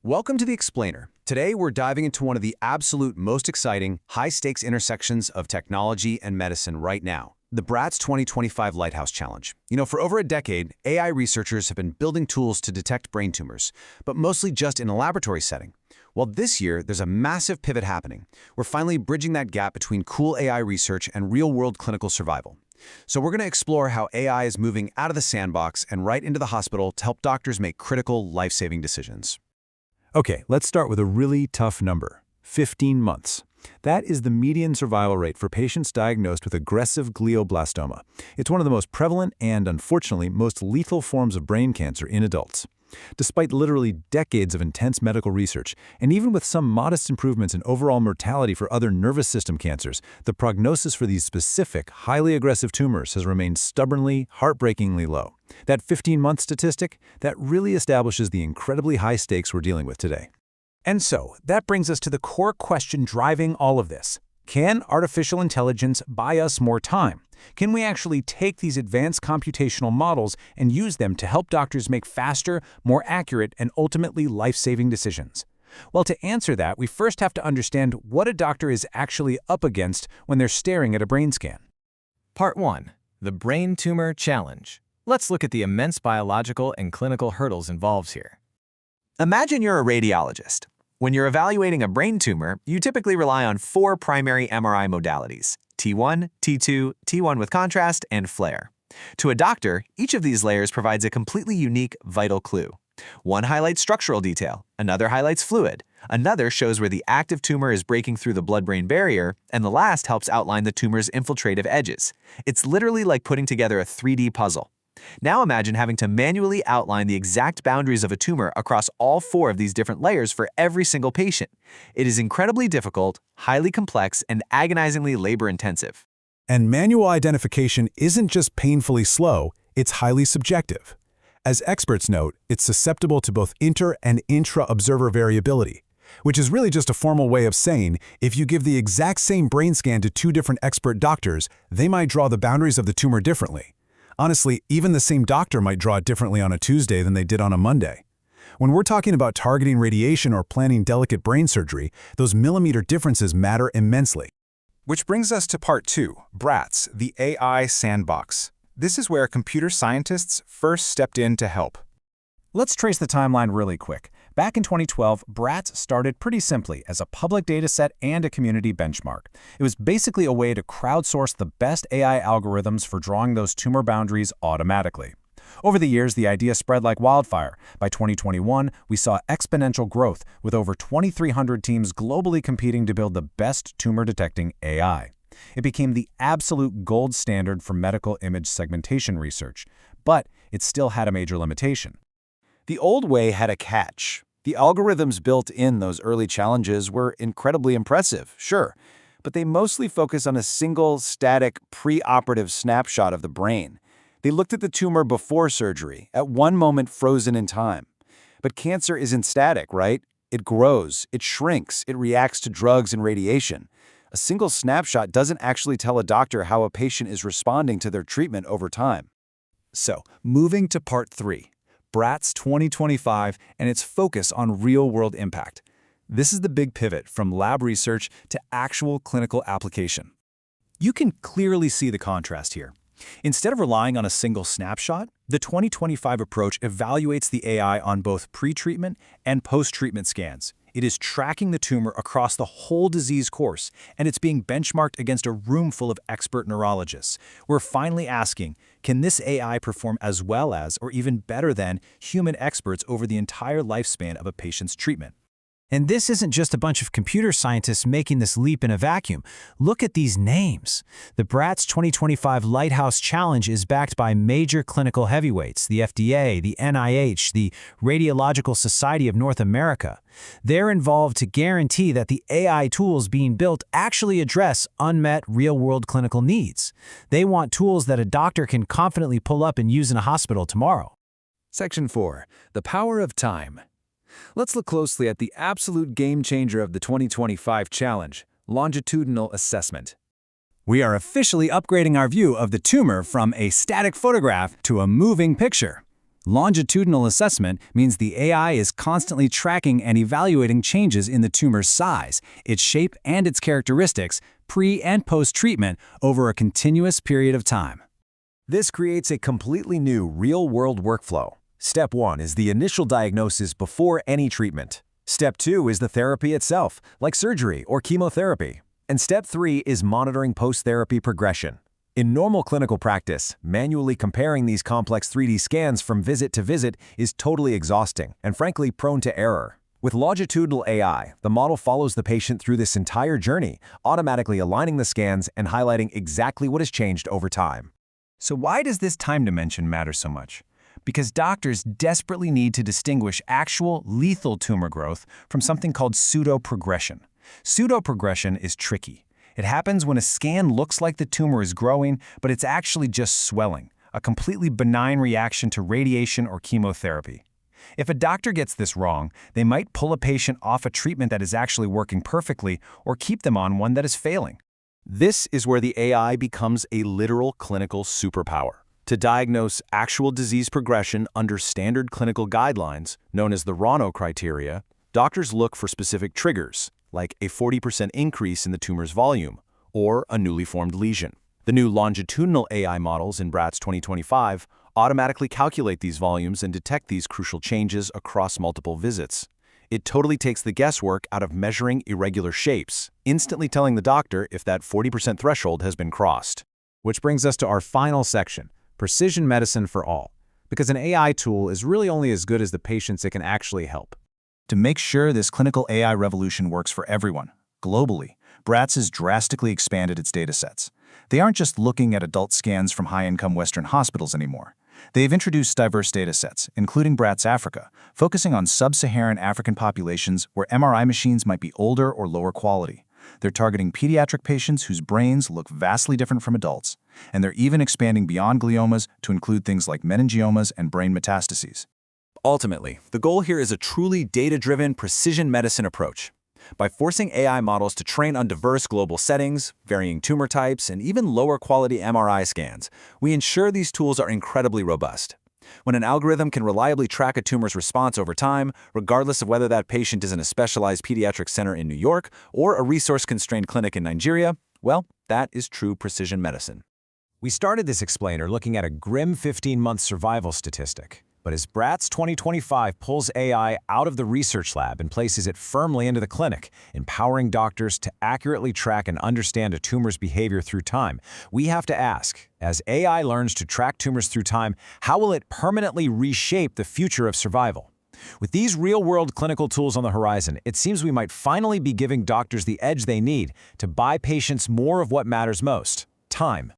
Welcome to The Explainer. Today, we're diving into one of the absolute most exciting, high-stakes intersections of technology and medicine right now, the BraTS 2025 Lighthouse Challenge. For over a decade, AI researchers have been building tools to detect brain tumors, but mostly just in a laboratory setting. Well, this year, there's a massive pivot happening. We're finally bridging that gap between cool AI research and real-world clinical survival. So we're going to explore how AI is moving out of the sandbox and right into the hospital to help doctors make critical, life-saving decisions. Okay, let's start with a really tough number, 15 months. That is the median survival rate for patients diagnosed with aggressive glioblastoma. It's one of the most prevalent and, unfortunately, most lethal forms of brain cancer in adults. Despite literally decades of intense medical research, and even with some modest improvements in overall mortality for other nervous system cancers, the prognosis for these specific, highly aggressive tumors has remained stubbornly, heartbreakingly low. That 15-month statistic, that really establishes the incredibly high stakes we're dealing with today. And so, that brings us to the core question driving all of this. Can artificial intelligence buy us more time? Can we actually take these advanced computational models and use them to help doctors make faster, more accurate, and ultimately life-saving decisions? Well, to answer that, we first have to understand what a doctor is actually up against when they're staring at a brain scan. Part 1. The Brain Tumor Challenge. Let's look at the immense biological and clinical hurdles involved here. Imagine you're a radiologist. When you're evaluating a brain tumor, you typically rely on 4 primary MRI modalities: T1, T2, T1 with contrast, and FLAIR. To a doctor, each of these layers provides a completely unique, vital clue. One highlights structural detail, another highlights fluid, another shows where the active tumor is breaking through the blood-brain barrier, and the last helps outline the tumor's infiltrative edges. It's literally like putting together a 3D puzzle. Now imagine having to manually outline the exact boundaries of a tumor across all 4 of these different layers for every single patient. It is incredibly difficult, highly complex, and agonizingly labor-intensive. And manual identification isn't just painfully slow, it's highly subjective. As experts note, it's susceptible to both inter- and intra-observer variability, which is really just a formal way of saying if you give the exact same brain scan to 2 different expert doctors, they might draw the boundaries of the tumor differently. Honestly, even the same doctor might draw it differently on a Tuesday than they did on a Monday. When we're talking about targeting radiation or planning delicate brain surgery, those millimeter differences matter immensely. Which brings us to Part 2, BraTS, the AI sandbox. This is where computer scientists first stepped in to help. Let's trace the timeline really quick. Back in 2012, BraTS started pretty simply as a public dataset and a community benchmark. It was basically a way to crowdsource the best AI algorithms for drawing those tumor boundaries automatically. Over the years, the idea spread like wildfire. By 2021, we saw exponential growth, with over 2,300 teams globally competing to build the best tumor-detecting AI. It became the absolute gold standard for medical image segmentation research, but it still had a major limitation. The old way had a catch. The algorithms built in those early challenges were incredibly impressive, sure, but they mostly focus on a single, static, pre-operative snapshot of the brain. They looked at the tumor before surgery, at one moment frozen in time. But cancer isn't static, right? It grows, it shrinks, it reacts to drugs and radiation. A single snapshot doesn't actually tell a doctor how a patient is responding to their treatment over time. So, moving to Part 3. BraTS 2025 and its focus on real-world impact. This is the big pivot from lab research to actual clinical application. You can clearly see the contrast here. Instead of relying on a single snapshot, the 2025 approach evaluates the AI on both pre-treatment and post-treatment scans. It is tracking the tumor across the whole disease course, and it's being benchmarked against a room full of expert neurologists. We're finally asking, can this AI perform as well as, or even better than, human experts over the entire lifespan of a patient's treatment? And this isn't just a bunch of computer scientists making this leap in a vacuum. Look at these names. The BraTS 2025 Lighthouse Challenge is backed by major clinical heavyweights, the FDA, the NIH, the Radiological Society of North America. They're involved to guarantee that the AI tools being built actually address unmet real-world clinical needs. They want tools that a doctor can confidently pull up and use in a hospital tomorrow. Section 4. The Power of Time. Let's look closely at the absolute game-changer of the 2025 challenge, longitudinal assessment. We are officially upgrading our view of the tumor from a static photograph to a moving picture. Longitudinal assessment means the AI is constantly tracking and evaluating changes in the tumor's size, its shape, and its characteristics pre- and post-treatment over a continuous period of time. This creates a completely new real-world workflow. Step 1 is the initial diagnosis before any treatment. Step 2 is the therapy itself, like surgery or chemotherapy. And Step 3 is monitoring post-therapy progression. In normal clinical practice, manually comparing these complex 3D scans from visit to visit is totally exhausting and frankly prone to error. With longitudinal AI, the model follows the patient through this entire journey, automatically aligning the scans and highlighting exactly what has changed over time. So why does this time dimension matter so much? Because doctors desperately need to distinguish actual lethal tumor growth from something called pseudoprogression. Pseudoprogression is tricky. It happens when a scan looks like the tumor is growing, but it's actually just swelling, a completely benign reaction to radiation or chemotherapy. If a doctor gets this wrong, they might pull a patient off a treatment that is actually working perfectly or keep them on one that is failing. This is where the AI becomes a literal clinical superpower. To diagnose actual disease progression under standard clinical guidelines, known as the RANO criteria, doctors look for specific triggers, like a 40% increase in the tumor's volume or a newly formed lesion. The new longitudinal AI models in BraTS 2025 automatically calculate these volumes and detect these crucial changes across multiple visits. It totally takes the guesswork out of measuring irregular shapes, instantly telling the doctor if that 40% threshold has been crossed. Which brings us to our final section, precision medicine for all, because an AI tool is really only as good as the patients it can actually help. To make sure this clinical AI revolution works for everyone, globally, BraTS has drastically expanded its datasets. They aren't just looking at adult scans from high-income Western hospitals anymore. They've introduced diverse datasets, including BraTS Africa, focusing on sub-Saharan African populations where MRI machines might be older or lower quality. They're targeting pediatric patients whose brains look vastly different from adults, and they're even expanding beyond gliomas to include things like meningiomas and brain metastases. Ultimately, the goal here is a truly data-driven precision medicine approach. By forcing AI models to train on diverse global settings, varying tumor types, and even lower-quality MRI scans, we ensure these tools are incredibly robust. When an algorithm can reliably track a tumor's response over time, regardless of whether that patient is in a specialized pediatric center in New York or a resource-constrained clinic in Nigeria, well, that is true precision medicine. We started this explainer looking at a grim 15-month survival statistic. But as BraTS 2025 pulls AI out of the research lab and places it firmly into the clinic, empowering doctors to accurately track and understand a tumor's behavior through time, we have to ask, as AI learns to track tumors through time, how will it permanently reshape the future of survival? With these real-world clinical tools on the horizon, it seems we might finally be giving doctors the edge they need to buy patients more of what matters most: time.